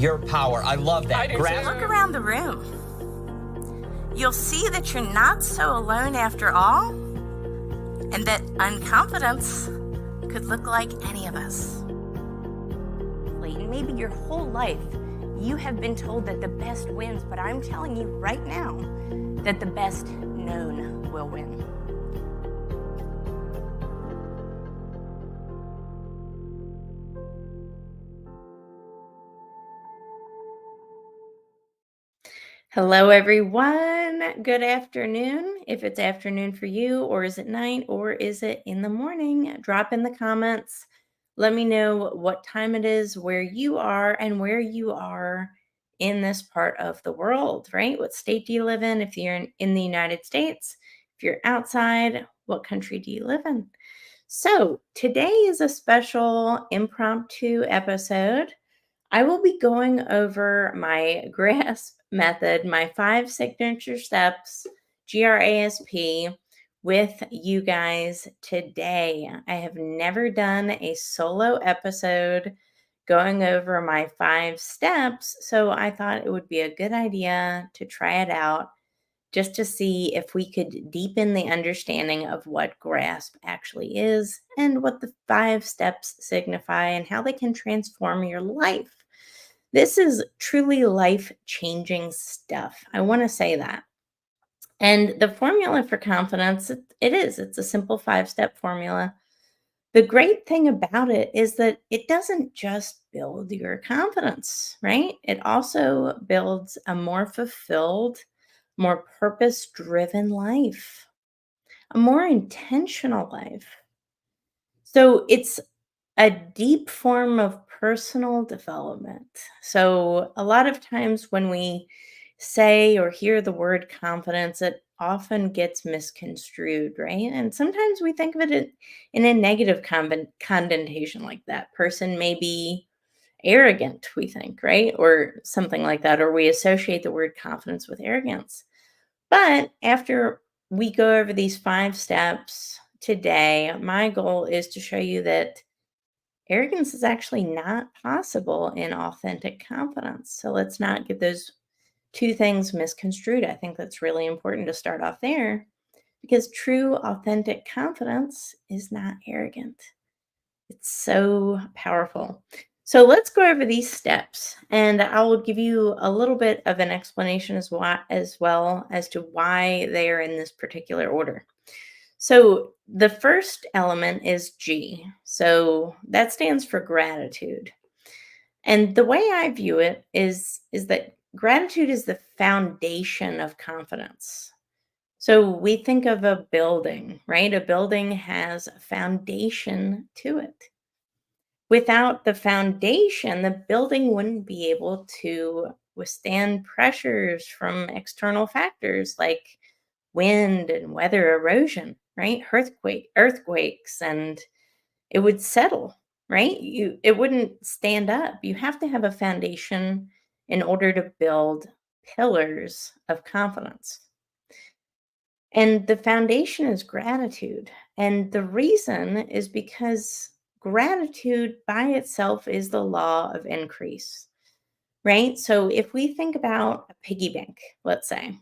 your power. I love that. Look around the room. You'll see that you're not so alone after all, and that unconfidence could look like any of us. Maybe your whole life you have been told that the best wins, but I'm telling you right now that the best known will win. Hello, everyone. Good afternoon. If it's afternoon for you, or is it night, or is it in the morning? Drop in the comments. Let me know what time it is, where you are, and where you are in this part of the world, right? What state do you live in? If you're in the United States, if you're outside, what country do you live in? So today is a special impromptu episode. I will be going over my GRASP method, my 5 signature steps, GRASP, with you guys today. I have never done a solo episode going over my 5 steps, so I thought it would be a good idea to try it out just to see if we could deepen the understanding of what GRASP actually is and what the 5 steps signify and how they can transform your life. This is truly life-changing stuff. I want to say that. And the formula for confidence, it's a simple 5-step formula. The great thing about it is that it doesn't just build your confidence, right? It also builds a more fulfilled, more purpose-driven life, a more intentional life. So it's a deep form of personal development. So a lot of times when we say or hear the word confidence, it often gets misconstrued, right? And sometimes we think of it in a negative connotation, like that person may be arrogant, we think, right? Or something like that, or we associate the word confidence with arrogance. But after we go over these 5 steps today, my goal is to show you that arrogance is actually not possible in authentic confidence. So let's not get those 2 things misconstrued. I think that's really important to start off there because true, authentic confidence is not arrogant. It's so powerful. So let's go over these steps, and I will give you a little bit of an explanation as well as to why they are in this particular order. So the first element is G. So that stands for gratitude. And the way I view it is that gratitude is the foundation of confidence. So we think of a building, right? A building has a foundation to it. Without the foundation, the building wouldn't be able to withstand pressures from external factors like wind and weather erosion, right? Earthquakes, and it would settle, right? It wouldn't stand up. You have to have a foundation in order to build pillars of confidence. And the foundation is gratitude. And the reason is because gratitude by itself is the law of increase, right? So if we think about a piggy bank, let's say,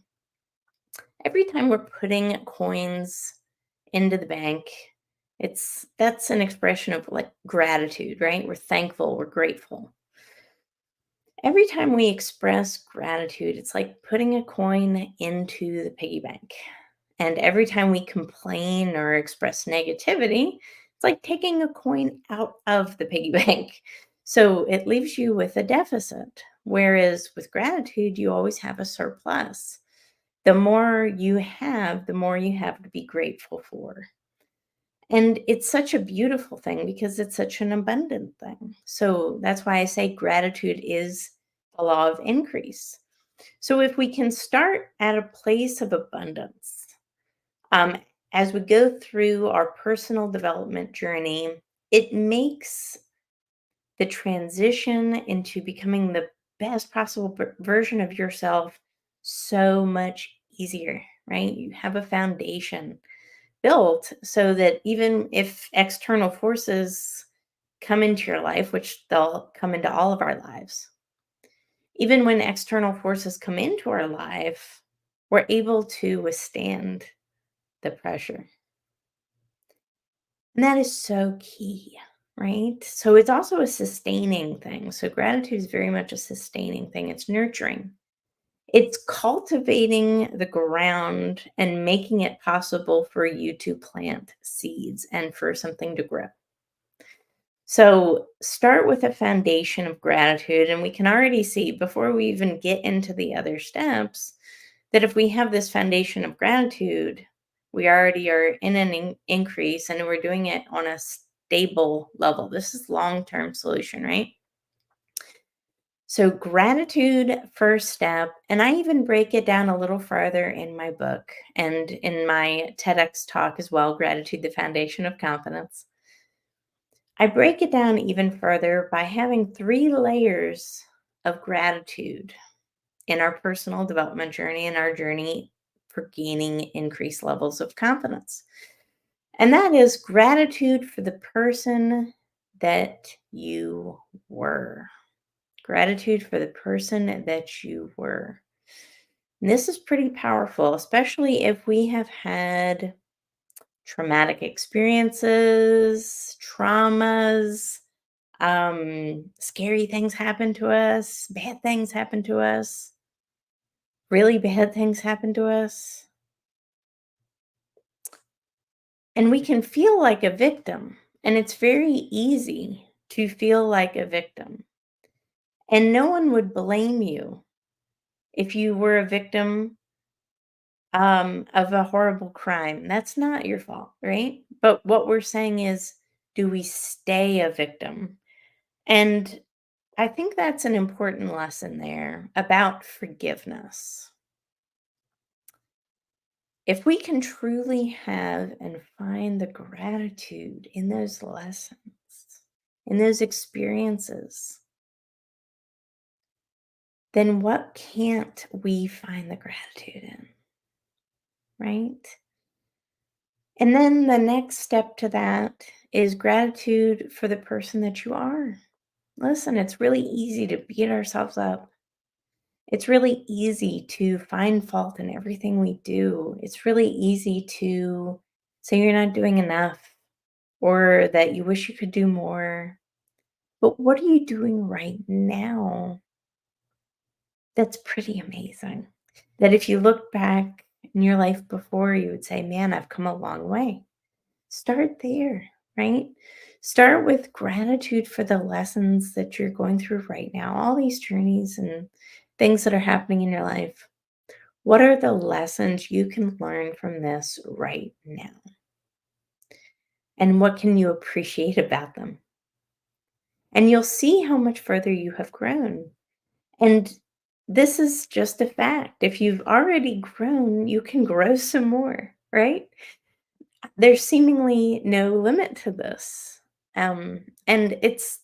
every time we're putting coins into the bank, that's an expression of like gratitude, right? We're thankful, we're grateful. Every time we express gratitude, it's like putting a coin into the piggy bank. And every time we complain or express negativity, it's like taking a coin out of the piggy bank. So it leaves you with a deficit. Whereas with gratitude, you always have a surplus. The more you have, the more you have to be grateful for. And it's such a beautiful thing because it's such an abundant thing. So that's why I say gratitude is the law of increase. So if we can start at a place of abundance, um, as we go through our personal development journey, it makes the transition into becoming the best possible version of yourself so much easier, right? You have a foundation built so that even if external forces come into your life, which they'll come into all of our lives, Even when external forces come into our life, we're able to withstand the pressure. And that is so key, right? So it's also a sustaining thing. So gratitude is very much a sustaining thing, it's nurturing. It's cultivating the ground and making it possible for you to plant seeds and for something to grow. So start with a foundation of gratitude. And we can already see before we even get into the other steps that if we have this foundation of gratitude, we already are in an increase and we're doing it on a stable level. This is long-term solution, right? So gratitude first step, and I even break it down a little farther in my book and in my TEDx talk as well, Gratitude, the Foundation of Confidence. I break it down even further by having 3 layers of gratitude in our personal development journey and our journey for gaining increased levels of confidence. And that is gratitude for the person that you were. Gratitude for the person that you were. And this is pretty powerful, especially if we have had traumatic experiences, traumas, scary things happen to us, bad things happen to us, really bad things happen to us. And we can feel like a victim. And it's very easy to feel like a victim. And no one would blame you if you were a victim of a horrible crime. That's not your fault, right? But what we're saying is, do we stay a victim? And I think that's an important lesson there about forgiveness. If we can truly have and find the gratitude in those lessons, in those experiences, then what can't we find the gratitude in, right? And then the next step to that is gratitude for the person that you are. Listen, it's really easy to beat ourselves up. It's really easy to find fault in everything we do. It's really easy to say you're not doing enough or that you wish you could do more. But what are you doing right now that's pretty amazing? That if you look back in your life before, you would say, man, I've come a long way. Start there, right? Start with gratitude for the lessons that you're going through right now, all these journeys and things that are happening in your life. What are the lessons you can learn from this right now? And what can you appreciate about them? And you'll see how much further you have grown. And this is just a fact. If you've already grown, you can grow some more, right? There's seemingly no limit to this. And it's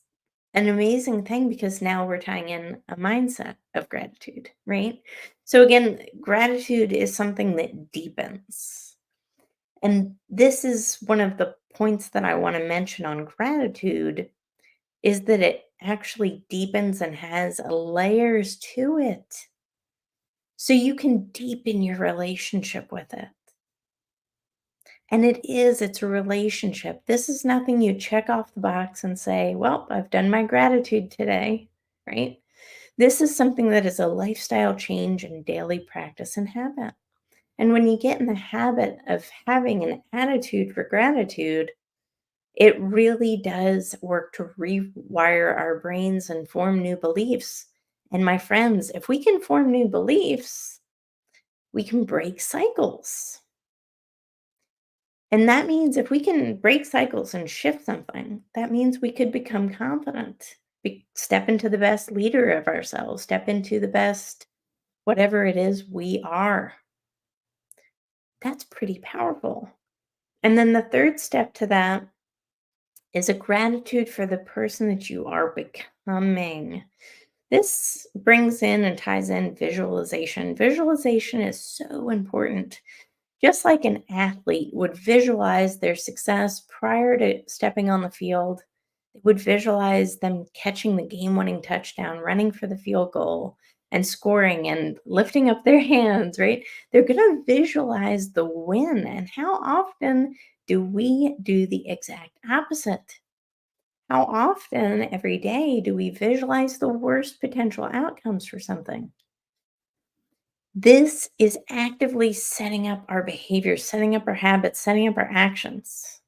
an amazing thing because now we're tying in a mindset of gratitude, right? So, again, gratitude is something that deepens. And this is one of the points that I want to mention on gratitude is that it actually deepens and has layers to it. So you can deepen your relationship with it. And it's a relationship. This is nothing you check off the box and say, well, I've done my gratitude today, right? This is something that is a lifestyle change and daily practice and habit. And when you get in the habit of having an attitude for gratitude, it really does work to rewire our brains and form new beliefs. And my friends, if we can form new beliefs, we can break cycles. And that means if we can break cycles and shift something, that means we could become confident, step into the best leader of ourselves, step into the best whatever it is we are. That's pretty powerful. And then the third step to that is a gratitude for the person that you are becoming. This brings in and ties in visualization. Visualization is so important. Just like an athlete would visualize their success prior to stepping on the field, They would visualize them catching the game-winning touchdown, running for the field goal, and scoring and lifting up their hands, right? They're gonna visualize the win, and how often do we do the exact opposite? How often every day do we visualize the worst potential outcomes for something? This is actively setting up our behaviors, setting up our habits, setting up our actions.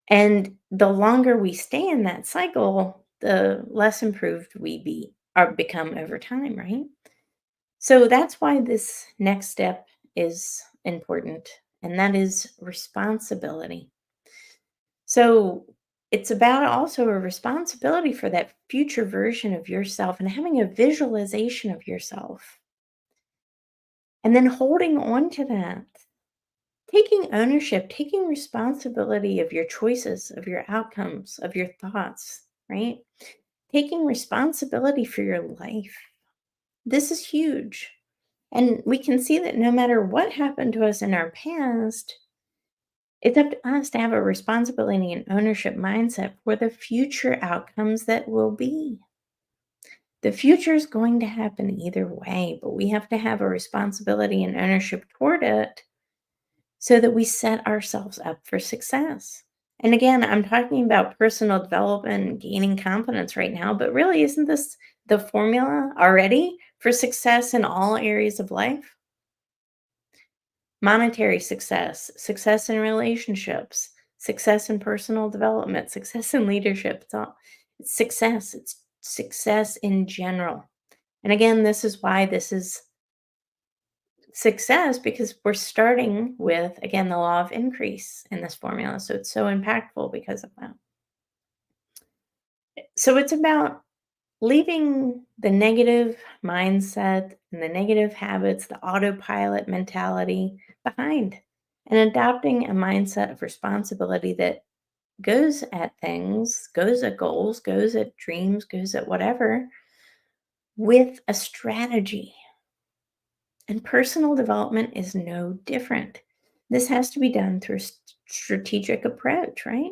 And the longer we stay in that cycle, the less improved we become over time, right? So that's why this next step is important, and that is responsibility. So it's about also a responsibility for that future version of yourself and having a visualization of yourself and then holding on to that, taking ownership, taking responsibility of your choices, of your outcomes, of your thoughts, right? Taking responsibility for your life. This is huge. And we can see that no matter what happened to us in our past, it's up to us to have a responsibility and ownership mindset for the future outcomes that will be. The future is going to happen either way, but we have to have a responsibility and ownership toward it so that we set ourselves up for success. And again, I'm talking about personal development and gaining confidence right now, but really, isn't this the formula already for success in all areas of life? Monetary success, success in relationships, success in personal development, success in leadership. It's success. It's success in general. And again, this is why this is success because we're starting with, again, the law of increase in this formula. So it's so impactful because of that. So it's about leaving the negative mindset and the negative habits, the autopilot mentality behind and adopting a mindset of responsibility that goes at things, goes at goals, goes at dreams, goes at whatever with a strategy. And personal development is no different. This has to be done through a strategic approach, right?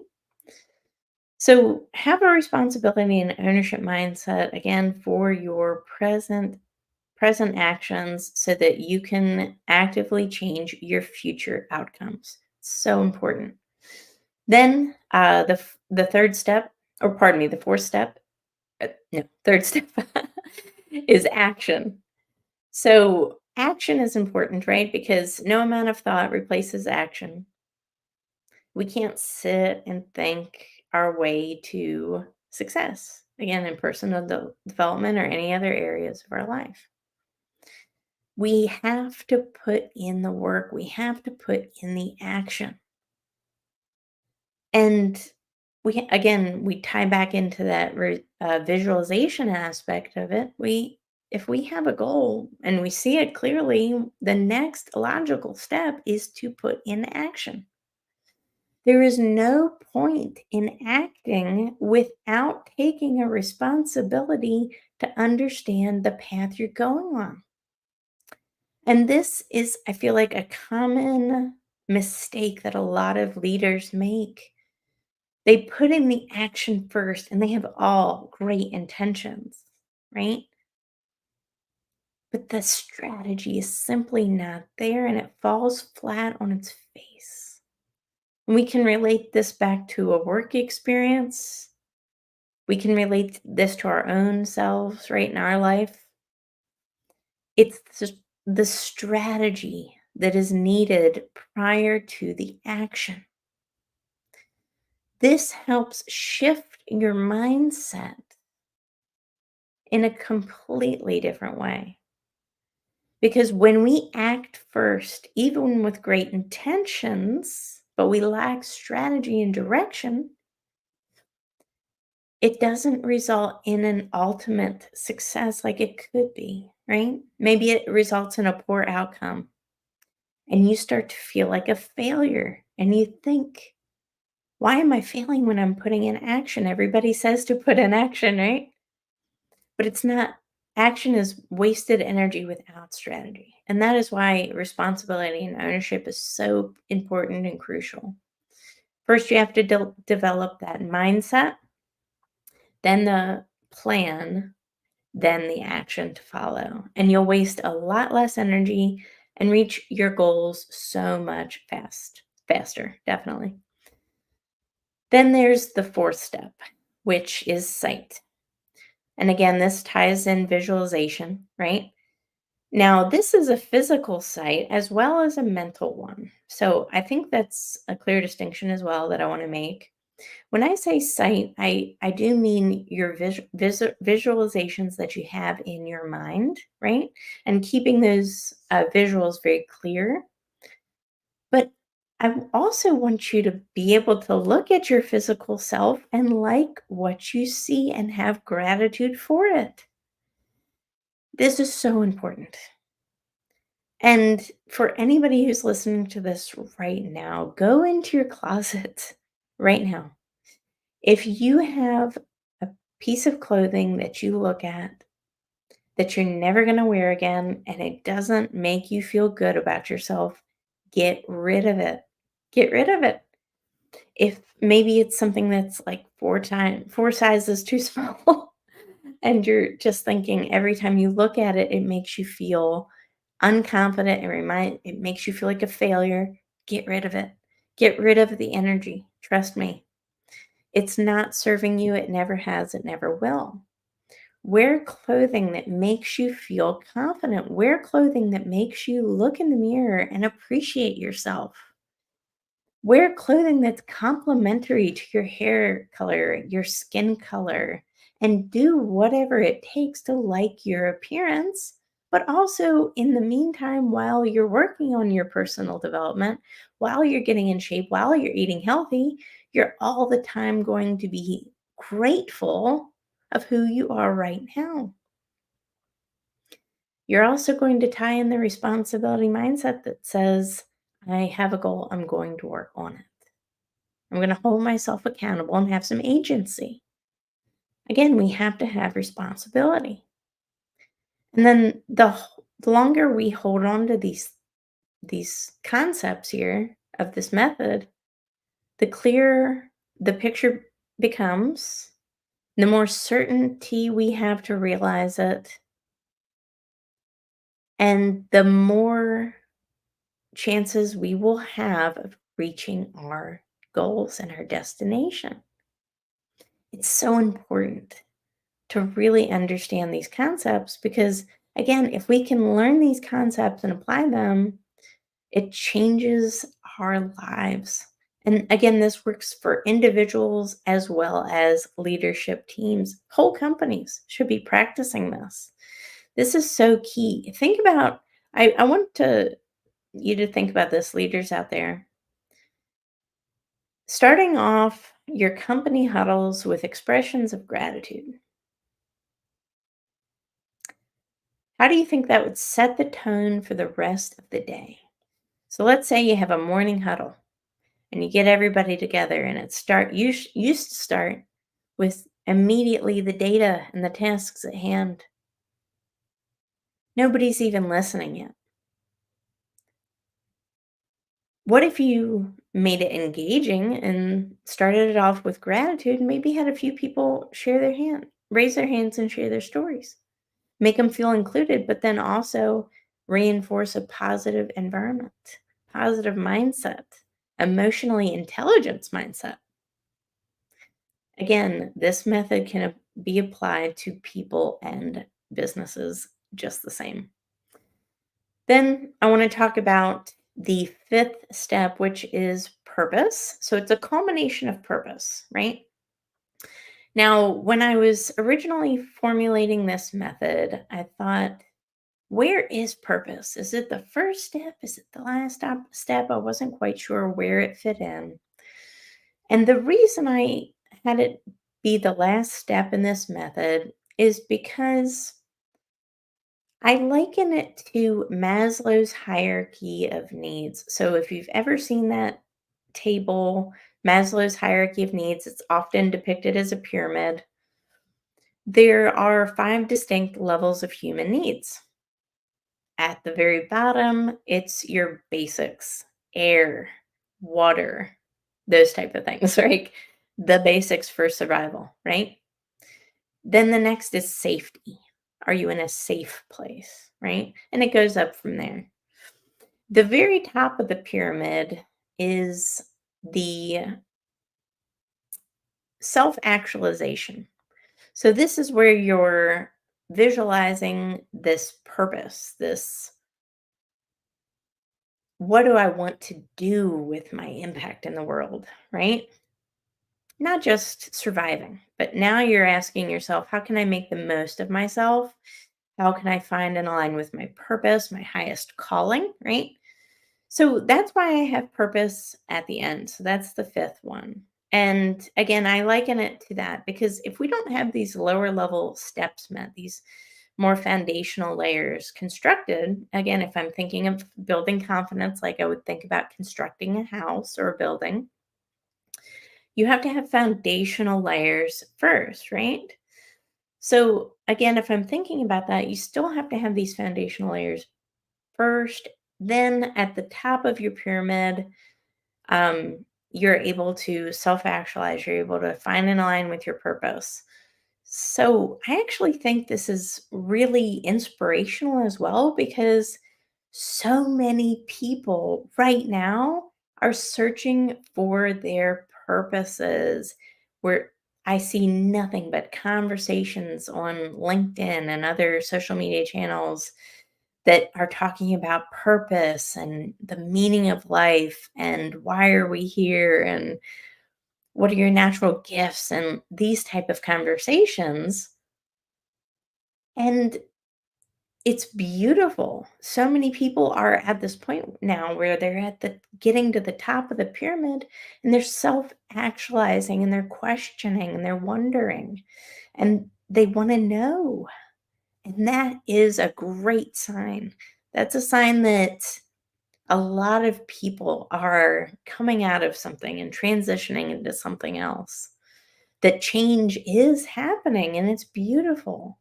So have a responsibility and ownership mindset again for your present actions so that you can actively change your future outcomes. So important. Then the third step, or pardon me, the fourth step, no, third step is action. So action is important, right? Because no amount of thought replaces action. We can't sit and think our way to success, again, in personal development or any other areas of our life. We have to put in the work, we have to put in the action. And again, we tie back into that visualization aspect of it. If we have a goal and we see it clearly, the next logical step is to put in action. There is no point in acting without taking a responsibility to understand the path you're going on. And this is, I feel like, a common mistake that a lot of leaders make. They put in the action first and they have all great intentions, right? But the strategy is simply not there and it falls flat on its face. And we can relate this back to a work experience. We can relate this to our own selves, right, in our life. It's the strategy that is needed prior to the action. This helps shift your mindset in a completely different way. Because when we act first, even with great intentions, but we lack strategy and direction, it doesn't result in an ultimate success like it could be, right? Maybe it results in a poor outcome and you start to feel like a failure and you think, why am I failing when I'm putting in action? Everybody says to put in action, right? But it's not. Action is wasted energy without strategy. And that is why responsibility and ownership is so important and crucial. First, you have to develop that mindset. then the plan, then the action to follow. And you'll waste a lot less energy and reach your goals so much faster, definitely. Then there's the fourth step, which is sight. And again, this ties in visualization, right? Now, this is a physical sight as well as a mental one. So I think that's a clear distinction as well that I want to make. When I say sight, I do mean your visualizations that you have in your mind, right? And keeping those visuals very clear. But I also want you to be able to look at your physical self and like what you see and have gratitude for it. This is so important. And for anybody who's listening to this right now, go into your closet right now. If you have a piece of clothing that you look at that you're never going to wear again and it doesn't make you feel good about yourself, get rid of it. Get rid of it. If maybe it's something that's like four sizes too small and you're just thinking every time you look at it, it makes you feel unconfident and it makes you feel like a failure, get rid of it. Get rid of the energy. Trust me. It's not serving you. It never has. It never will. Wear clothing that makes you feel confident. Wear clothing that makes you look in the mirror and appreciate yourself. Wear clothing that's complementary to your hair color, your skin color, and do whatever it takes to like your appearance. But also, in the meantime, while you're working on your personal development, while you're getting in shape, while you're eating healthy, you're all the time going to be grateful of who you are right now. You're also going to tie in the responsibility mindset that says, I have a goal, I'm going to work on it. I'm going to hold myself accountable and have some agency. Again, we have to have responsibility. And then the longer we hold on to these concepts here of this method, the clearer the picture becomes, the more certainty we have to realize it, and the more chances we will have of reaching our goals and our destination. It's so important to really understand these concepts because, again, if we can learn these concepts and apply them, it changes our lives. And again, this works for individuals as well as leadership teams. Whole companies should be practicing this. This is so key. Think about, I want you to think about this, leaders out there. Starting off your company huddles with expressions of gratitude. How do you think that would set the tone for the rest of the day? So let's say you have a morning huddle and you get everybody together and used to start with immediately the data and the tasks at hand. Nobody's even listening yet. What if you made it engaging and started it off with gratitude and maybe had a few people raise their hands and share their stories? Make them feel included, but then also reinforce a positive environment, positive mindset, emotionally intelligence mindset. Again, this method can be applied to people and businesses just the same. Then I want to talk about the fifth step, which is purpose. So it's a combination of purpose, right? Now, when I was originally formulating this method, I thought, where is purpose? Is it the first step? Is it the last step? I wasn't quite sure where it fit in. And the reason I had it be the last step in this method is because I liken it to Maslow's hierarchy of needs. So if you've ever seen that table, Maslow's hierarchy of needs, it's often depicted as a pyramid. There are five distinct levels of human needs. At the very bottom, it's your basics, air, water, those type of things, right? The basics for survival, right? Then the next is safety. Are you in a safe place, right? And it goes up from there. The very top of the pyramid is the self actualization. So, this is where you're visualizing this purpose, this what do I want to do with my impact in the world, right? Not just surviving, but now you're asking yourself, how can I make the most of myself? How can I find and align with my purpose, my highest calling, right? So that's why I have purpose at the end. So that's the fifth one. And again, I liken it to that because if we don't have these lower level steps met, these more foundational layers constructed, again, if I'm thinking of building confidence, like I would think about constructing a house or a building, you have to have foundational layers first, right? So again, if I'm thinking about that, you still have to have these foundational layers first. Then at the top of your pyramid, you're able to self actualize, you're able to find and align with your purpose. So, I actually think this is really inspirational as well because so many people right now are searching for their purposes. Where I see nothing but conversations on LinkedIn and other social media channels that are talking about purpose and the meaning of life and why are we here and what are your natural gifts and these type of conversations, and it's beautiful. So many people are at this point now where they're at the getting to the top of the pyramid and they're self actualizing and they're questioning and they're wondering and they want to know, and that is a great sign. That's a sign that a lot of people are coming out of something and transitioning into something else. That change is happening and it's beautiful.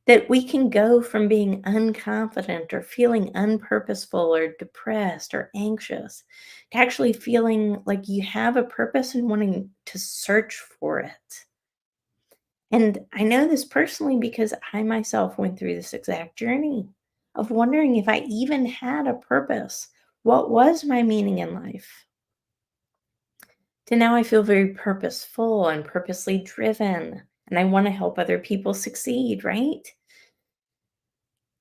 That we can go from being unconfident or feeling unpurposeful or depressed or anxious to actually feeling like you have a purpose and wanting to search for it. And I know this personally because I myself went through this exact journey of wondering if I even had a purpose. What was my meaning in life? To now I feel very purposeful and purposely driven, and I want to help other people succeed, right?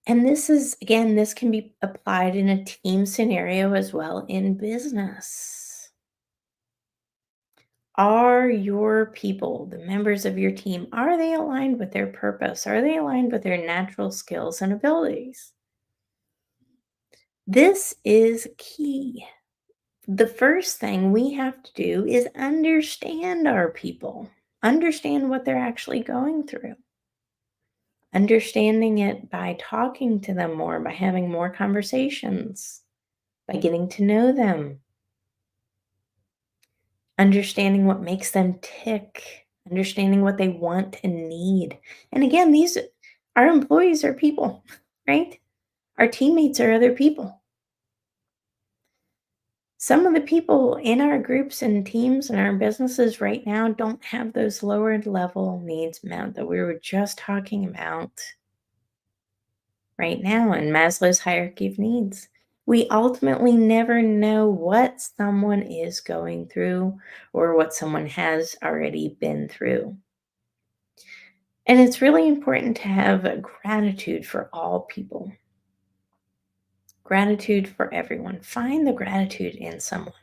And this is, again, this can be applied in a team scenario as well in business. Are your people, the members of your team, are they aligned with their purpose? Are they aligned with their natural skills and abilities? This is key. The first thing we have to do is understand our people, understand what they're actually going through, understanding it by talking to them more, by having more conversations, by getting to know them, understanding what makes them tick, understanding what they want and need. And again, these our employees are people, right? Our teammates are other people. Some of the people in our groups and teams and our businesses right now don't have those lower level needs met that we were just talking about right now in Maslow's hierarchy of needs. We ultimately never know what someone is going through or what someone has already been through. And it's really important to have gratitude for all people, gratitude for everyone. Find the gratitude in someone.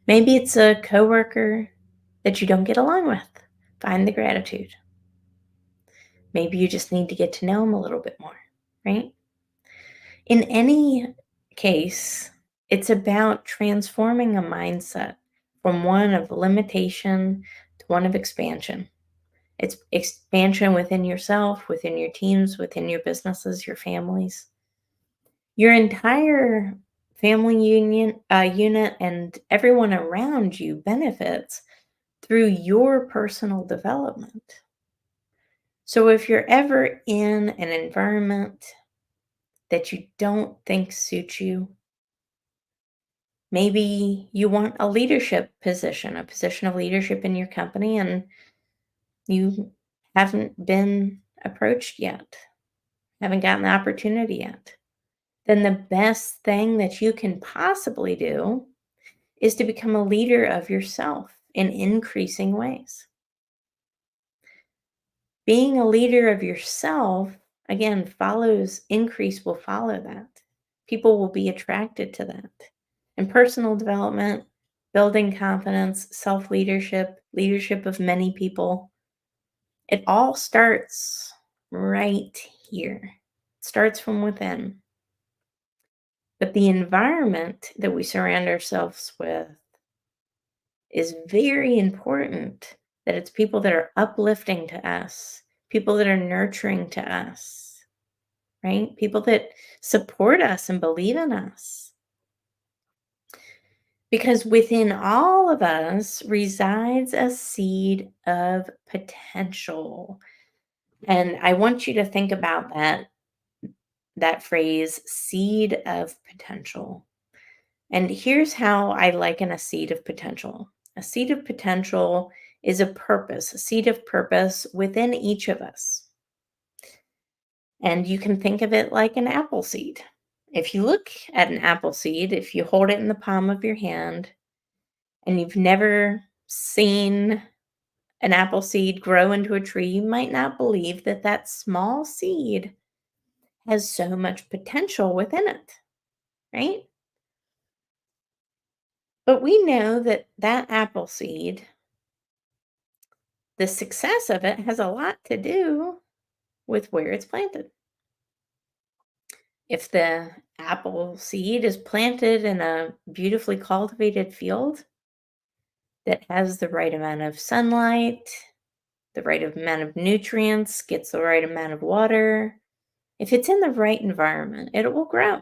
Maybe it's a coworker that you don't get along with. Find the gratitude. Maybe you just need to get to know them a little bit more, right? In any case, it's about transforming a mindset from one of limitation to one of expansion. It's expansion within yourself, within your teams, within your businesses, your families. Your entire family unit and everyone around you benefits through your personal development. So if you're ever in an environment that you don't think suits you, maybe you want a leadership position, a position of leadership in your company, and you haven't been approached yet, haven't gotten the opportunity yet, then the best thing that you can possibly do is to become a leader of yourself in increasing ways. Being a leader of yourself, again, follows increase will follow that. People will be attracted to that. And personal development, building confidence, self leadership, leadership of many people, it all starts right here. It starts from within. But the environment that we surround ourselves with is very important, that it's people that are uplifting to us, people that are nurturing to us, right? People that support us and believe in us. Because within all of us resides a seed of potential. And I want you to think about that phrase, seed of potential. And here's how I liken a seed of potential. A seed of potential is a purpose, a seed of purpose within each of us. And you can think of it like an apple seed. If you look at an apple seed, if you hold it in the palm of your hand and you've never seen an apple seed grow into a tree, you might not believe that that small seed has so much potential within it, right? But we know that that apple seed, the success of it has a lot to do with where it's planted. If the apple seed is planted in a beautifully cultivated field that has the right amount of sunlight, the right amount of nutrients, gets the right amount of water, if it's in the right environment, it will grow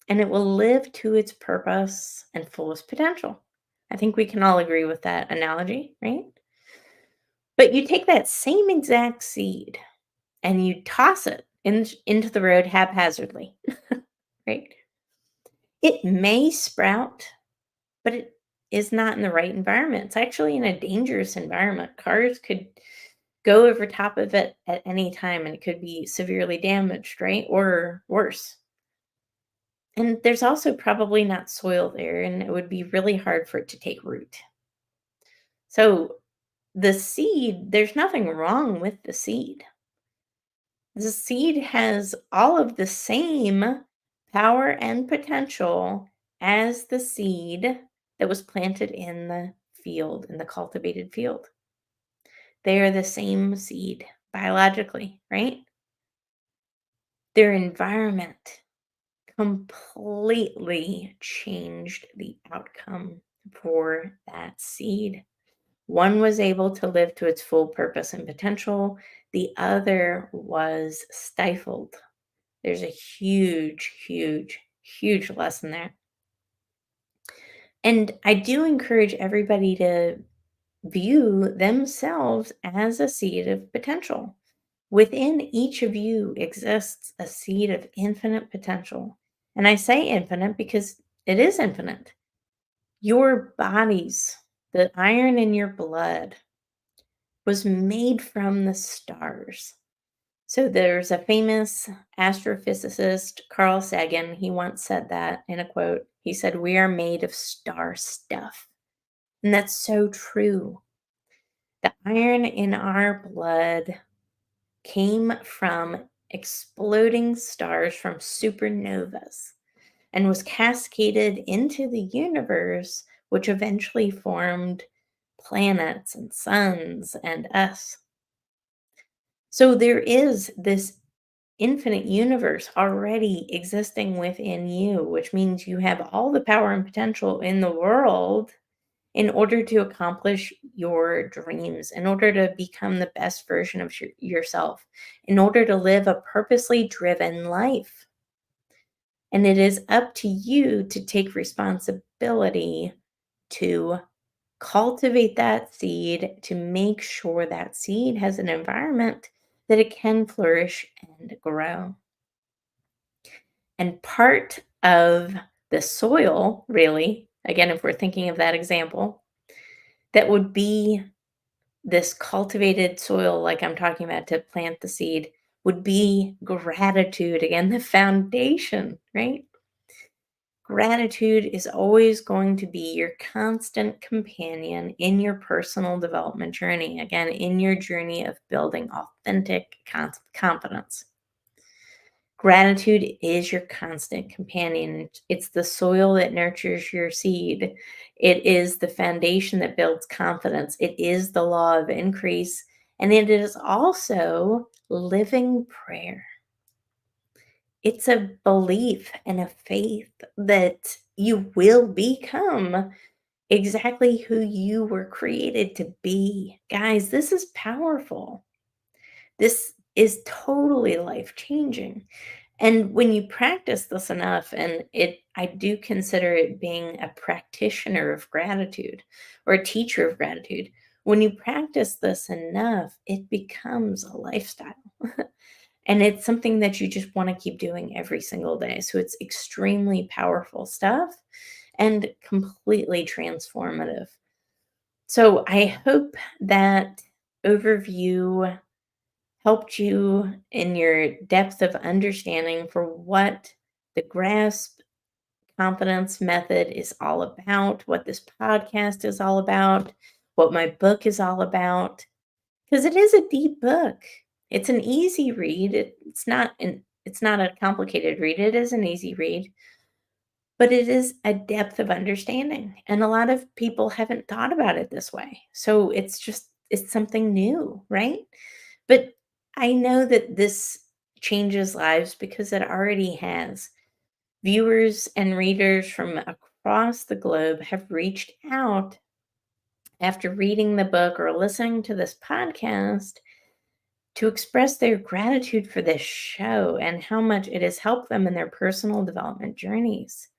and it will live to its purpose and fullest potential. I think we can all agree with that analogy, right? But you take that same exact seed and you toss it into the road haphazardly, right? It may sprout, but it is not in the right environment. It's actually in a dangerous environment. Cars could go over top of it at any time and it could be severely damaged, right? Or worse. And there's also probably not soil there, and it would be really hard for it to take root. So the seed, there's nothing wrong with the seed. The seed has all of the same power and potential as the seed that was planted in the field, in the cultivated field. They are the same seed biologically, right? Their environment completely changed the outcome for that seed. One was able to live to its full purpose and potential, the other was stifled. There's a huge, huge, huge lesson there. And I do encourage everybody to view themselves as a seed of potential. Within each of you exists a seed of infinite potential. And I say infinite because it is infinite. Your bodies, the iron in your blood, was made from the stars. So there's a famous astrophysicist, Carl Sagan. He once said that in a quote. He said, "We are made of star stuff." And that's so true. The iron in our blood came from exploding stars from supernovas and was cascaded into the universe, which eventually formed planets and suns and us. So there is this infinite universe already existing within you, which means you have all the power and potential in the world in order to accomplish your dreams, in order to become the best version of yourself, in order to live a purposely driven life. And it is up to you to take responsibility to cultivate that seed, to make sure that seed has an environment that it can flourish and grow. And part of the soil, really, again, if we're thinking of that example, that would be this cultivated soil, like I'm talking about to plant the seed, would be gratitude. Again, the foundation, right? Gratitude is always going to be your constant companion in your personal development journey. Again, in your journey of building authentic confidence. Gratitude is your constant companion. It's the soil that nurtures your seed. It is the foundation that builds confidence. It is the law of increase. And it is also living prayer. It's a belief and a faith that you will become exactly who you were created to be. Guys, this is powerful. This is totally life changing. And when you practice this enough, and I do consider it being a practitioner of gratitude or a teacher of gratitude. When you practice this enough, it becomes a lifestyle. And it's something that you just want to keep doing every single day. So it's extremely powerful stuff and completely transformative. So I hope that overview helped you in your depth of understanding for what the grasp confidence method is all about, what this podcast is all about, what my book is all about. Because it is a deep book. It's an easy read. It's not a complicated read. It is an easy read, but it is a depth of understanding. And a lot of people haven't thought about it this way. So it's something new, right? But I know that this changes lives because it already has. Viewers and readers from across the globe have reached out after reading the book or listening to this podcast to express their gratitude for this show and how much it has helped them in their personal development journeys.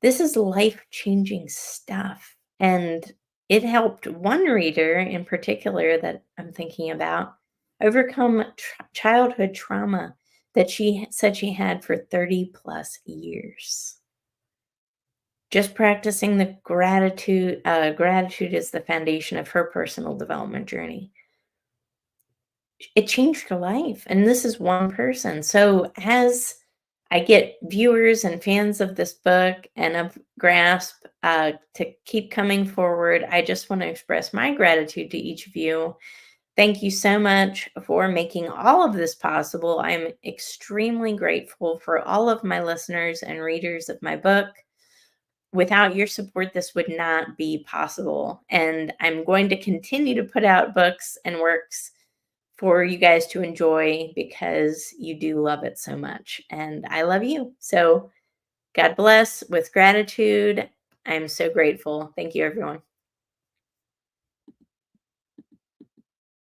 This is life changing stuff. And it helped one reader in particular that I'm thinking about overcome childhood trauma that she said she had for 30 plus years. Just practicing the gratitude is the foundation of her personal development journey. It changed her life, and this is one person. So as I get viewers and fans of this book and of Grasp to keep coming forward, I just want to express my gratitude to each of you. Thank you so much for making all of this possible. I'm extremely grateful for all of my listeners and readers of my book. Without your support, this would not be possible. And I'm going to continue to put out books and works for you guys to enjoy because you do love it so much. And I love you. So God bless with gratitude. I'm so grateful. Thank you, everyone.